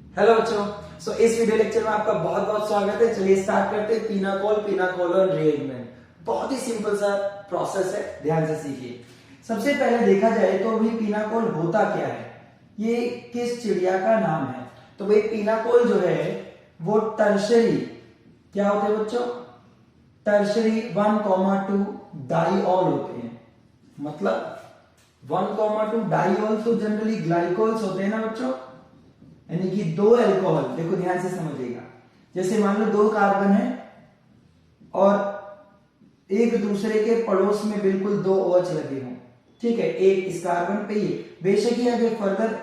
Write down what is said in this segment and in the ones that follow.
Hello बच्चों। इस video lecture में आपका बहुत बहुत स्वागत है। चलिए स्टार्ट करते हैं। पिनाकोल रीअरेंजमेंट बहुत ही सिंपल सा प्रोसेस है, ध्यान से सीखिए। सबसे पहले देखा जाए तो भाई पिनाकोल होता क्या है, ये किस चिड़िया का नाम है। तो भाई पिनाकोल जो है वो टर्शरी क्या होते हैं बच्चों, टर्शरी 1,2 डाईऑल होते हैं। मतलब 1,2 डाईऑल तो जनरली ग्लाइकोल्स होते हैं ना बच्चों, यानी कि दो अल्कोहल। देखो ध्यान से समझिएगा, जैसे मान लो दो कार्बन है और एक दूसरे के पड़ोस में बिल्कुल दो OH लगे हों, ठीक है, एक इस कार्बन पे ये बेशक ही आगे फर्दर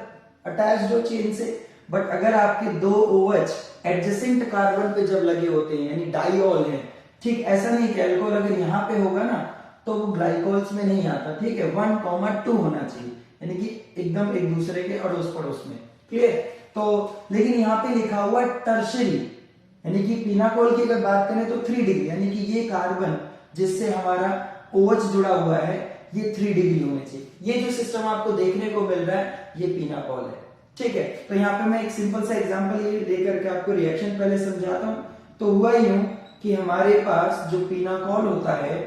अटैच हो चेन से, बट अगर आपके दो OH एडजेसेंट कार्बन पे जब लगे होते हैं यानी डाईऑल है, ठीक, ऐसा नहीं कि अल्कोहल अगर यहाँ पे होगा ना तो वो ग्लाइकोल्स में नहीं आता, ठीक है, 1,2 होना चाहिए, यानी कि एकदम एक दूसरे के अड़ोस पड़ोस में। क्लियर? तो लेकिन यहाँ पे लिखा हुआ है टर्शरी, यानी कि पिनाकोल की अगर बात करें तो 3 डिग्री, यानी कि ये कार्बन जिससे हमारा OH जुड़ा हुआ है ये 3 डिग्री होने चाहिए। ये जो सिस्टम आपको देखने को मिल रहा है ये पिनाकोल है, ठीक है। तो यहाँ पे मैं एक सिंपल सा एग्जांपल ये लेकर के आपको रिएक्शन पहले समझाता हूं। तो हुआ यूं कि हमारे पास जो पिनाकोल होता है,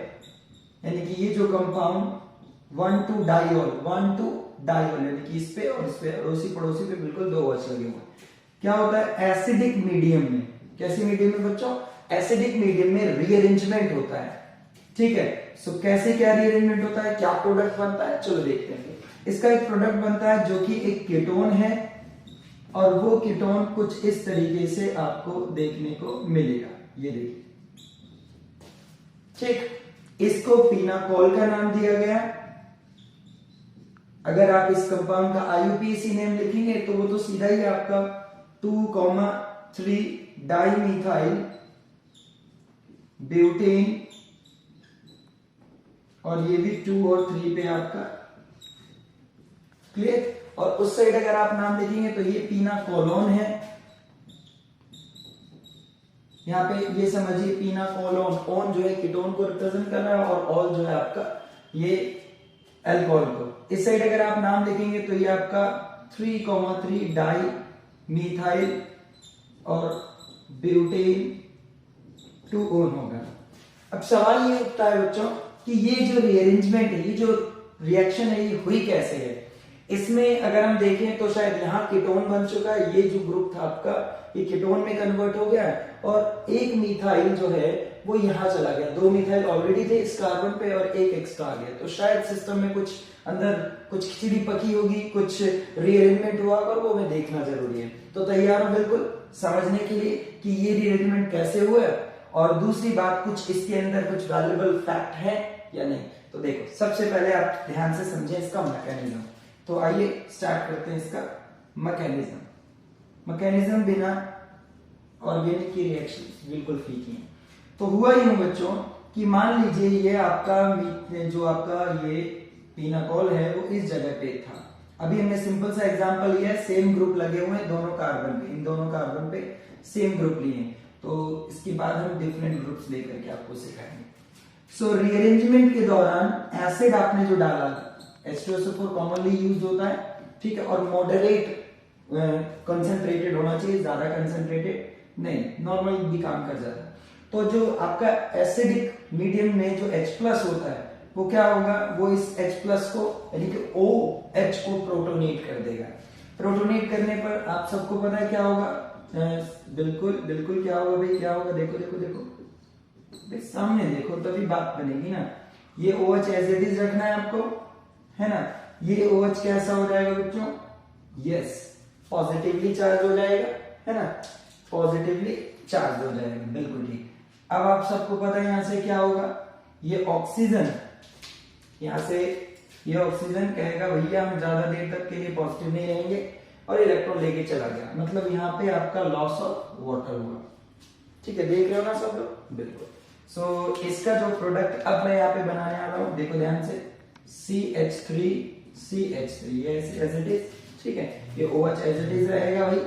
यानी कि ये जो कंपाउंड 1,2 डाईऑल यानी कि इस पे और इस पे अड़ोसी पड़ोसी पे बिल्कुल दो OH लगे हुए। क्या होता है एसिडिक मीडियम में, कैसे मीडियम में बच्चों, एसिडिक मीडियम में रीअरेंजमेंट होता है, ठीक है। कैसे क्या रीअरेंजमेंट होता है, क्या प्रोडक्ट बनता है, चलो देखते हैं। इसका एक प्रोडक्ट बनता है जो कि एक कीटोन है और वो कीटोन कुछ इस तरीके से आपको देखने को मिलेगा, ये देखिए, ठीक। इसको पिनाकोल का नाम दिया गया। अगर आप इस कंपाउंड का IUPAC नेम लिखेंगे तो वो तो सीधा ही आपका 2,3 डाईमिथाइल ब्यूटेन, और ये भी 2 और 3 पे आपका। क्लियर? और उस साइड अगर आप नाम लिखेंगे तो ये पिनाकोलोन है। यहाँ पे ये समझिए पिनाकोलोन, ओन जो है कीटोन को रिप्रेजेंट कर रहा है और ऑल जो है आपका ये अल्कोहल को। इस साइड अगर आप नाम लिखेंगे तो ये आपका 3,3 डाई मिथाइल और ब्यूटेन 2 ओन होगा। अब सवाल ये उठता है बच्चों कि ये जो रीअरेंजमेंट है, ये जो रिएक्शन है, ये हुई कैसे है। इसमें अगर हम देखें तो शायद यहाँ कीटोन बन चुका है, ये जो ग्रुप था आपका ये कीटोन में कन्वर्ट हो गया है और एक मिथाइल जो है वो यहां चला गया। 2 मिथाइल ऑलरेडी थे इस कार्बन पे और एक एक्स्ट्रा आ गया। तो शायद सिस्टम में कुछ अंदर कुछ खिचड़ी पकी होगी, कुछ रीअरेंजमेंट हुआ और वो हमें देखना जरूरी है। तो तैयार हो बिल्कुल समझने के लिए कि ये रीअरेंजमेंट कैसे हुआ है, और दूसरी बात कुछ इसके अंदर कुछ वैल्यूएबल फैक्ट है या नहीं। तो देखो सबसे पहले आप ध्यान से समझें इसका मैकेनिज्म। तो आइए स्टार्ट करते हैं इसका मैकेनिज्म बिना ऑर्गेनिक की रिएक्शन बिल्कुल फीकी है। तो हुआ यूं बच्चों कि मान लीजिए ये आपका जो आपका ये पिनाकोल है वो इस जगह पे था। अभी हमने सिंपल सा एग्जांपल लिया है, सेम ग्रुप लगे हुए हैं दोनों कार्बन पे, इन दोनों कार्बन पे सेम ग्रुप लिए हैं। तो इसके बाद हम डिफरेंट ग्रुप्स लेकर के आपको सिखाएंगे। रीअरेंजमेंट के दौरान एसिड आपने जो डाला, H2SO4 कॉमनली यूज होता है, ठीक है, और मॉडरेट कंसंट्रेटेड होना चाहिए, ज्यादा कंसंट्रेटेड नहीं, नॉर्मल भी काम कर जाता है। तो जो आपका एसिडिक मीडियम में जो H+ होता है वो क्या होगा, वो इस H+ को यानी कि OH को प्रोटोनेट कर देगा। प्रोटोनेट करने पर आप सबको पता है क्या होगा, बिल्कुल बिल्कुल क्या होगा भाई, क्या होगा, देखो देखो देखो भाई, सामने देखो तभी बात बनेगी ना। ये OH एज इट इज रखना है आपको, है ना। ये OH कैसा हो जाएगा बच्चों, यस पॉजिटिवली चार्ज हो जाएगा, है ना, पॉजिटिवली चार्ज हो जाएगा, बिल्कुल ठीक। अब आप सबको पता है यहां से क्या होगा, ये ऑक्सीजन, यहां से ये ऑक्सीजन कहेगा भैया हम ज्यादा देर तक के लिए पॉजिटिव नहीं रहेंगे और इलेक्ट्रॉन लेके चला गया। मतलब यहाँ पे आपका लॉस ऑफ वाटर हुआ, ठीक है, देख रहे हो ना सब लोग, बिल्कुल। इसका जो प्रोडक्ट अब मैं यहाँ पे बनाने वाला हूं, देखो ध्यान से, CH3 ये एज इट इज, ठीक है, ये OH एज इट इज रहेगा भाई।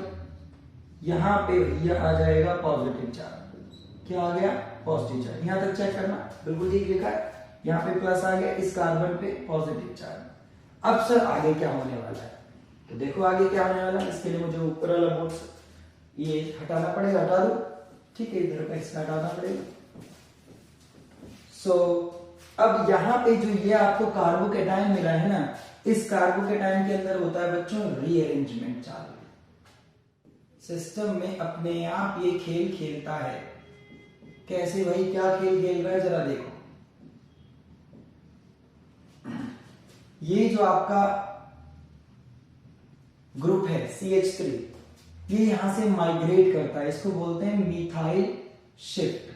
यहाँ पे ये आ जाएगा पॉजिटिव चार्ज, क्या आ गया, पॉजिटिव चार्ज। यहां तक चेक करना, बिल्कुल ठीक लिखा है। यहाँ पे प्लस आ गया, इस कार्बन पे पॉजिटिव चार्ज। अब सर आगे क्या होने वाला है, तो देखो आगे क्या होने वाला है। इसके लिए मुझे ऊपर वाला बोर्ड ये हटाना पड़ेगा, हटा दो, ठीक है, इधर का हिस्सा हटाना पड़ेगा। सो अब यहाँ पे जो ये आपको कार्बोकेटाइन मिला है ना, इस कार्बोकेटाइन के अंदर होता है बच्चों रीअरेंजमेंट चालू। सिस्टम में अपने आप ये खेल खेलता है। कैसे भाई, क्या खेल खेल रहा है जरा देखो। ये जो आपका ग्रुप है CH3, ये यहां से माइग्रेट करता है, इसको बोलते हैं मिथाइल शिफ्ट।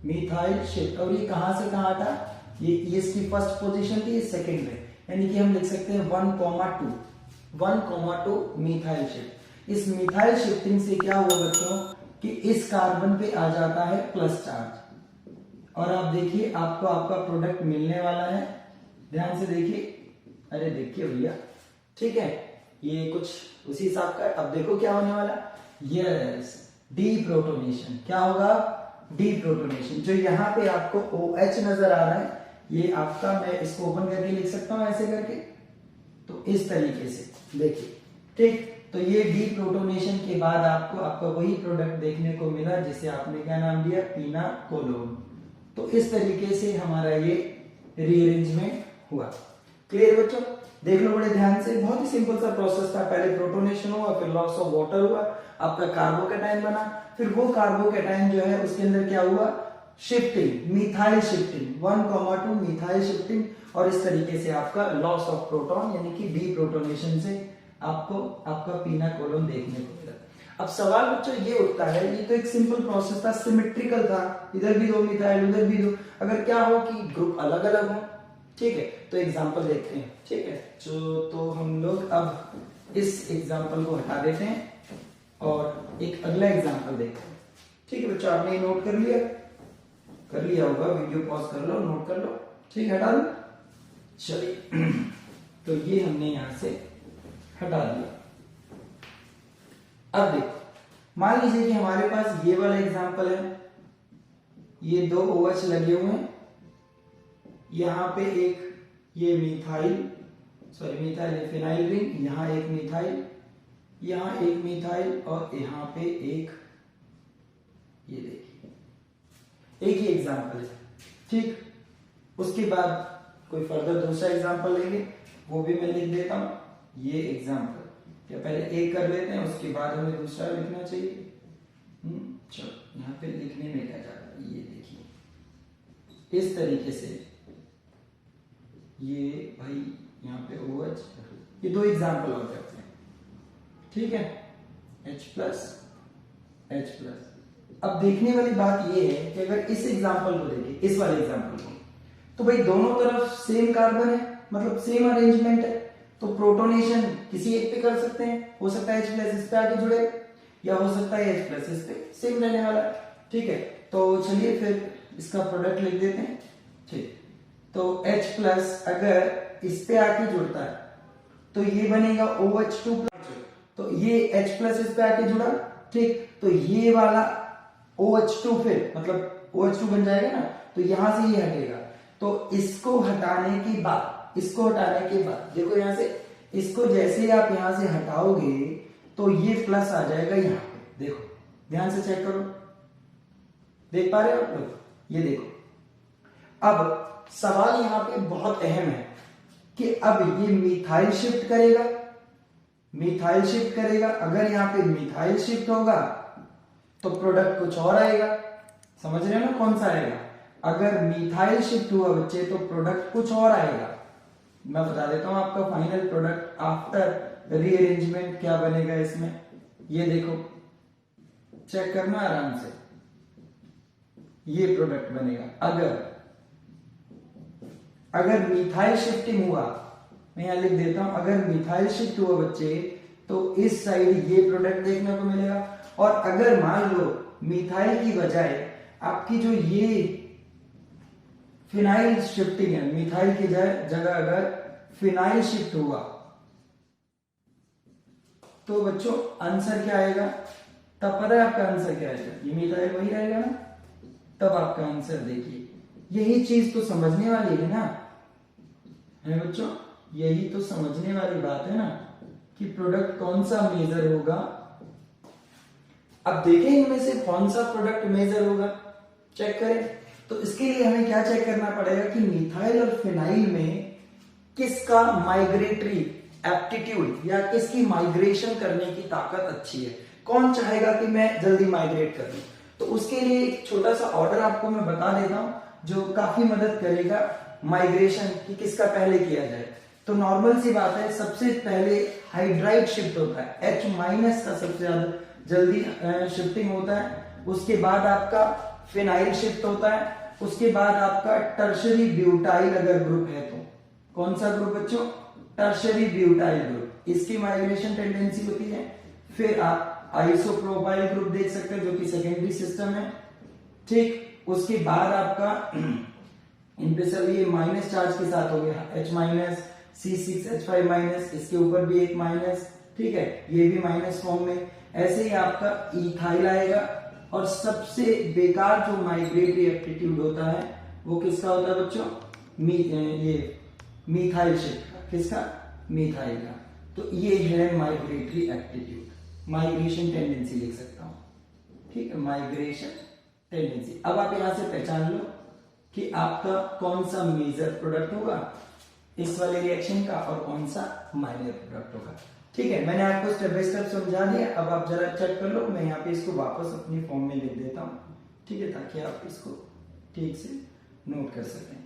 Methyl shift. और ये कहां से कहां था, ये इसकी फर्स्ट पोजीशन थी, ये सेकंड है, यानी कि हम लिख सकते हैं 1,2 मिथाइल शिफ्ट। इस मिथाइल शिफ्टिंग से क्या हुआ बच्चों कि इस कार्बन पे आ जाता है प्लस चार्ज, और आप देखिए आपको आपका प्रोडक्ट मिलने वाला है। ध्यान से देखिए, अरे देखिए भैया, ठीक है, ये कुछ उसी हिसाब का। अब देखो क्या होने वाला, यस, डीप्रोटोनेशन। क्या होगा, डीप्रोटोनेशन। जो यहाँ पे आपको OH नजर आ रहा है, ये आपका, मैं इसको ओपन करके लिख सकता हूं ऐसे करके, तो इस तरीके से देखिए, ठीक। तो ये डीप्रोटोनेशन के बाद आपको आपका वही प्रोडक्ट देखने को मिला जिसे आपने क्या नाम दिया, पीनाकोलोन। तो इस तरीके से हमारा ये रीअरेंजमेंट हुआ। क्लियर बच्चों, देख लो बड़े ध्यान से, बहुत ही सिंपल सा प्रोसेस था। पहले प्रोटोनेशन हुआ, फिर लॉस ऑफ वाटर हुआ, आपका कार्बोकेटाइन बना, फिर वो कार्बोकेटाइन जो है उसके अंदर क्या हुआ, shifting, methyl shifting, 1,2 methyl shifting, और इस तरीके से आपका लॉस ऑफ प्रोटॉन यानी कि डीप्रोटोनेशन से आपको आपका पीनाकोलोन देखने को मिला। अब सवाल बच्चों ये उठता है, ये तो एक सिंपल प्रोसेस था, सिमेट्रिकल था, इधर भी दो मिथाइल उधर भी दो, अगर क्या हो कि ग्रुप अलग अलग हो, ठीक है, तो एग्जांपल देखते हैं, ठीक है। तो हम लोग अब इस एग्जांपल को हटा देते हैं और एक अगला एग्जांपल देखते हैं, ठीक है बच्चों। आपने नोट कर लिया होगा, वीडियो पॉज कर लो, नोट कर लो, ठीक, हटा दो, चलिए। तो ये हमने यहां से हटा दिया। अब देखो, मान लीजिए कि हमारे पास ये वाला एग्जांपल है, ये 2 OH लगे हुए हैं, यहां पे एक ये मिथाइल फिनाइल रिंग, यहां एक मिथाइल, यहां एक मिथाइल, और यहां पे एक, ये देखिए, एक ही एग्जांपल है, ठीक। उसके बाद कोई फर्दर दूसरा एग्जांपल लेंगे, वो भी मैं लिख देता हूं, ये एग्जांपल, या पहले एक कर लेते हैं, उसके बाद हमें दूसरा लिखना चाहिए। चलो, यहां पे लिखने में क्या जा रहा है, ये देखिए, इस तरीके से ये भाई यहाँ पे OH, ये 2 एग्जाम्पल हो जाते हैं, ठीक है, H+। अब देखने वाली बात ये है कि अगर इस एग्जाम्पल को देखें, इस वाले एग्जाम्पल को, तो भाई दोनों तरफ सेम कार्बन है, मतलब सेम अरेंजमेंट है, तो प्रोटोनेशन किसी एक पे कर सकते हैं, हो सकता है H+ इस पे आके जुड़े, या हो सकता है H+ इस पे सेम रहने वाला, ठीक है। तो चलिए फिर इसका प्रोडक्ट लिख देते हैं, ठीक। तो H+ अगर इस पे आके जुड़ता है तो ये बनेगा OH2+, तो ये H+ इस पे आके जुड़ा, ठीक, तो ये वाला OH2 फिर मतलब OH2 बन जाएगा ना, तो यहां से ये हटेगा, तो इसको हटाने के बाद देखो यहां से, इसको जैसे ही आप यहां से हटाओगे तो ये प्लस आ जाएगा यहाँ पे, देखो ध्यान से चेक करो, देख पा रहे हो आप लोग, ये देखो। अब सवाल यहां पे बहुत अहम है कि अब ये मिथाइल शिफ्ट करेगा, अगर यहां पे मिथाइल शिफ्ट होगा तो प्रोडक्ट कुछ और आएगा, समझ रहे हो ना कौन सा आएगा, अगर मिथाइल शिफ्ट हुआ बच्चे तो प्रोडक्ट कुछ और आएगा। मैं बता देता हूं आपका फाइनल प्रोडक्ट आफ्टर रीअरेंजमेंट क्या बनेगा इसमें, ये देखो, चेक करना आराम से, ये प्रोडक्ट बनेगा अगर मिथाइल शिफ्टिंग हुआ, मैं यहां लिख देता हूं, अगर मिथाइल शिफ्ट हुआ बच्चे तो इस साइड ये प्रोडक्ट देखने को मिलेगा, और अगर मान लो मिथाइल की बजाय आपकी जो ये फिनाइल शिफ्टिंग है, मिथाइल की जगह अगर फिनाइल शिफ्ट हुआ तो बच्चों आंसर क्या आएगा, तब पता है आपका आंसर क्या आएगा, ये मिथाइल वही रहेगा ना, तब आपका आंसर देखिए, यही चीज तो समझने वाली है ना, है बच्चों, यही तो समझने वाली बात है ना कि प्रोडक्ट कौन सा मेजर होगा अब देखें इनमें से कौन सा प्रोडक्ट मेजर होगा, चेक करें। तो इसके लिए हमें क्या चेक करना पड़ेगा कि मिथाइल और फिनाइल में किसका माइग्रेटरी एप्टीट्यूड या किसकी माइग्रेशन करने की ताकत अच्छी है। कौन चाहेगा कि मैं जल्दी माइग्रेट कर लूं? तो उसके लिए एक छोटा सा ऑर्डर आपको मैं बता देता हूं जो काफी मदद करेगा माइग्रेशन कि किसका पहले किया जाए। तो नॉर्मल सी बात है, सबसे पहले हाइड्राइड शिफ्ट होता है, H- का सबसे ज्यादा जल्दी शिफ्टिंग होता है। उसके बाद आपका फिनाइल शिफ्ट होता है। उसके बाद आपका टर्शरी ब्यूटाइल अगर ग्रुप है तो कौन सा ग्रुप बच्चों? टर्शरी ब्यूटाइल ग्रुप, इसकी माइग्रेशन टेंडेंसी होती है। फिर आप आइसोप्रोपाइल ग्रुप देख सकते हैं जो कि सेकेंडरी सिस्टम है, ठीक। उसके बाद आपका इन पे सब ये माइनस चार्ज के साथ हो गया, H-, C6H5-, इसके ऊपर भी एक माइनस, ठीक है, ये भी माइनस फॉर्म में। ऐसे ही आपका इथाइल आएगा। और सबसे बेकार जो माइग्रेटरी एप्टीट्यूड होता है वो किसका होता है बच्चों? ये मिथाइल शिफ्ट का। किसका? मिथाइल का। तो ये है माइग्रेटरी एप्टीट्यूड, माइग्रेशन टेंडेंसी लिख सकता हूं, ठीक है, माइग्रेशन टेंडेंसी। अब आप यहां से पहचान लो कि आपका कौन सा मेजर प्रोडक्ट होगा इस वाले रिएक्शन का और कौन सा माइनर प्रोडक्ट होगा, ठीक है। मैंने आपको स्टेप बाय स्टेप समझा दिया। अब आप जरा चेक कर लो, मैं यहाँ पे इसको वापस अपनी फॉर्म में लिख देता हूँ, ठीक है, ताकि आप इसको ठीक से नोट कर सकें,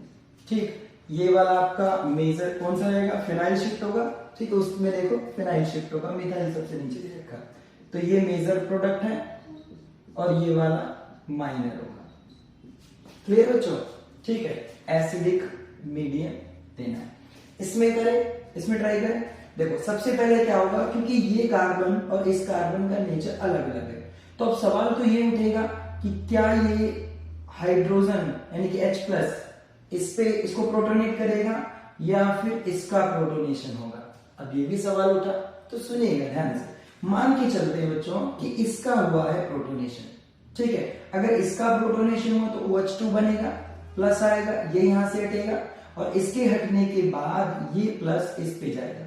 ठीक। ये वाला आपका मेजर कौन सा रहेगा? फिनाइल शिफ्ट होगा, ठीक है, उसमें देखो फिनाइल शिफ्ट होगा, मिथाइल सबसे नीचे दे रखा। तो ये मेजर प्रोडक्ट है और ये वाला माइनर होगा। क्लियर बच्चों? ठीक है, एसिडिक मीडियम देना है। इसमें करें, इसमें ट्राई करें। देखो सबसे पहले क्या होगा, क्योंकि ये कार्बन और इस कार्बन का नेचर अलग अलग है, तो अब सवाल तो ये उठेगा कि क्या ये हाइड्रोजन यानी कि H+ इस पे इसको प्रोटोनेट करेगा या फिर इसका प्रोटोनेशन होगा। अब ये भी सवाल उठा, तो सुनिएगा ध्यान से। मान के चलते हैं बच्चों कि इसका हुआ है प्रोटोनेशन, ठीक है। अगर इसका प्रोटोनेशन हुआ तो OH2 बनेगा, प्लस आएगा, ये यहां से हटेगा और इसके हटने के बाद ये प्लस इस पे जाएगा,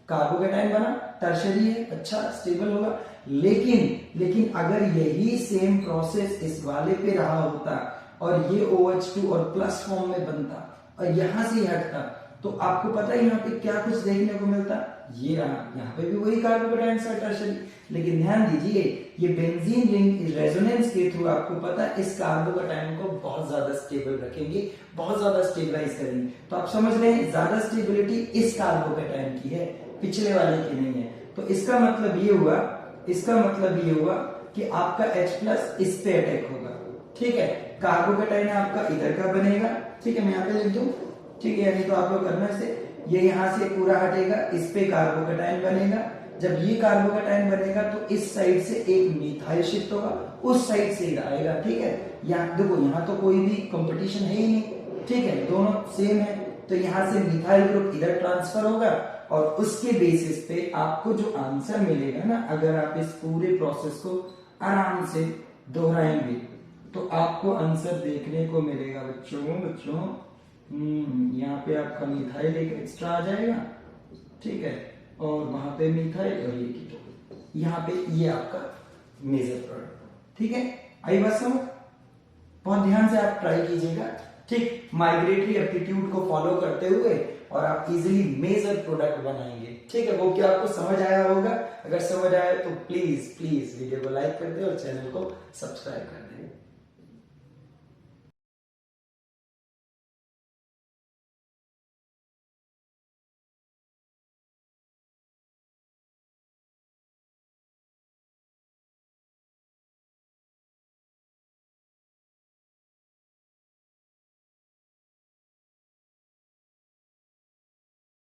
कार्बोकेटाइन बना, टर्शरी है, अच्छा स्टेबल होगा। लेकिन अगर यही सेम प्रोसेस इस वाले पे रहा होता और ये OH2 और प्लस फॉर्म में बनता और यहां से हटता, तो आपको पता है यहाँ पे क्या कुछ देखने को मिलता? ये रहा, यहाँ पे भी वही कार्बोकेटाइन सा टर्शरी। लेकिन ध्यान दीजिए, ये बेंजीन रिंग रेजोनेंस के थ्रू आपको पता है इस कार्बोकेटाइन को बहुत ज्यादा स्टेबल रखेंगे, बहुत ज्यादा स्टेबलाइज करेंगे। तो आप समझ रहे हैं ज्यादा स्टेबिलिटी इस कार्बोकेटाइन की है, पिछले वाले की नहीं है। तो इसका मतलब ये हुआ कि आपका H+ इस पे अटैक होगा, ठीक है। कार्बोकेटाइन आपका इधर का बनेगा, ठीक है, मैं यहाँ पे लिख दूं, ठीक है, यानी तो आप लोग करना से ये यहाँ से पूरा हटेगा, इस पे कार्बोकेटाइन बनेगा। जब ये कार्बोकेटाइन बनेगा तो इस साइड से एक मिथाइल शिफ्ट होगा, उस साइड से आएगा, ठीक है। यहाँ देखो, यहाँ तो कोई भी कंपटीशन है ही नहीं, ठीक है, दोनों सेम है। तो यहाँ से मिथाइल ग्रुप इधर ट्रांसफर होगा और उसके बेसिस पे आपको जो आंसर मिलेगा ना, अगर आप इस पूरे प्रोसेस को आराम से दोहराएंगे तो आपको आंसर देखने को मिलेगा बच्चों। यहाँ पे आपका मिथाइल एक एक्स्ट्रा आ जाएगा, ठीक है, और वहां पे मिथाइल और ये कीटोन, यहाँ पे ये आपका मेजर प्रोडक्ट, ठीक है। आई बात समझ? बहुत ध्यान से आप ट्राई कीजिएगा, ठीक, माइग्रेटरी एप्टीट्यूड को फॉलो करते हुए और आप इजीली मेजर प्रोडक्ट बनाएंगे, ठीक है। वो क्या आपको समझ आया होगा? अगर समझ आया तो प्लीज वीडियो को लाइक कर दे और चैनल को सब्सक्राइब कर दे।